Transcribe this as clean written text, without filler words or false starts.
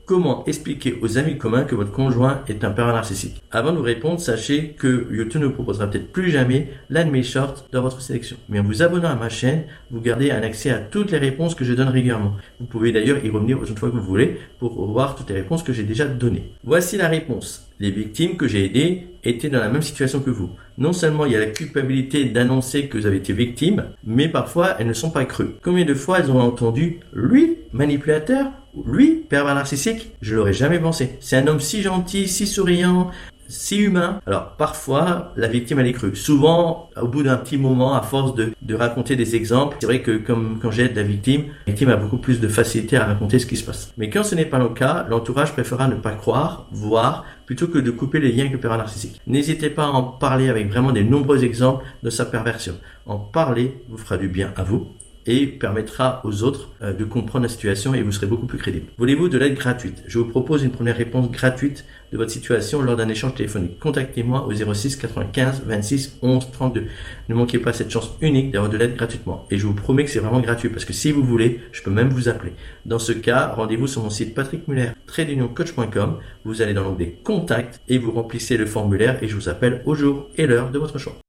Comment expliquer aux amis communs que votre conjoint est un pervers narcissique? Avant de vous répondre, sachez que YouTube ne proposera peut-être plus jamais l'un de mes shorts dans votre sélection. Mais en vous abonnant à ma chaîne, vous gardez un accès à toutes les réponses que je donne régulièrement. Vous pouvez d'ailleurs y revenir autant de fois que vous voulez pour revoir toutes les réponses que j'ai déjà données. Voici la réponse. Les victimes que j'ai aidées étaient dans la même situation que vous. Non seulement il y a la culpabilité d'annoncer que vous avez été victime, mais parfois elles ne sont pas crues. Combien de fois elles ont entendu « lui, manipulateur » ou « lui, pervers narcissique » ? Je l'aurais jamais pensé. C'est un homme si gentil, si souriant, si humain. Alors parfois la victime elle est crue. Souvent au bout d'un petit moment, à force de raconter des exemples, c'est vrai que quand j'aide la victime a beaucoup plus de facilité à raconter ce qui se passe. Mais quand ce n'est pas le cas, l'entourage préférera ne pas croire, voir, plutôt que de couper les liens avec le pervers narcissique. N'hésitez pas à en parler avec vraiment des nombreux exemples de sa perversion. En parler vous fera du bien à vous et permettra aux autres de comprendre la situation et vous serez beaucoup plus crédible. Voulez-vous de l'aide gratuite? Je vous propose une première réponse gratuite de votre situation lors d'un échange téléphonique. Contactez-moi au 06 95 26 11 32. Ne manquez pas cette chance unique d'avoir de l'aide gratuitement. Et je vous promets que c'est vraiment gratuit parce que si vous voulez, je peux même vous appeler. Dans ce cas, rendez-vous sur mon site patrickmuller-coach.com. Vous allez dans l'onglet Contact et vous remplissez le formulaire et je vous appelle au jour et l'heure de votre choix.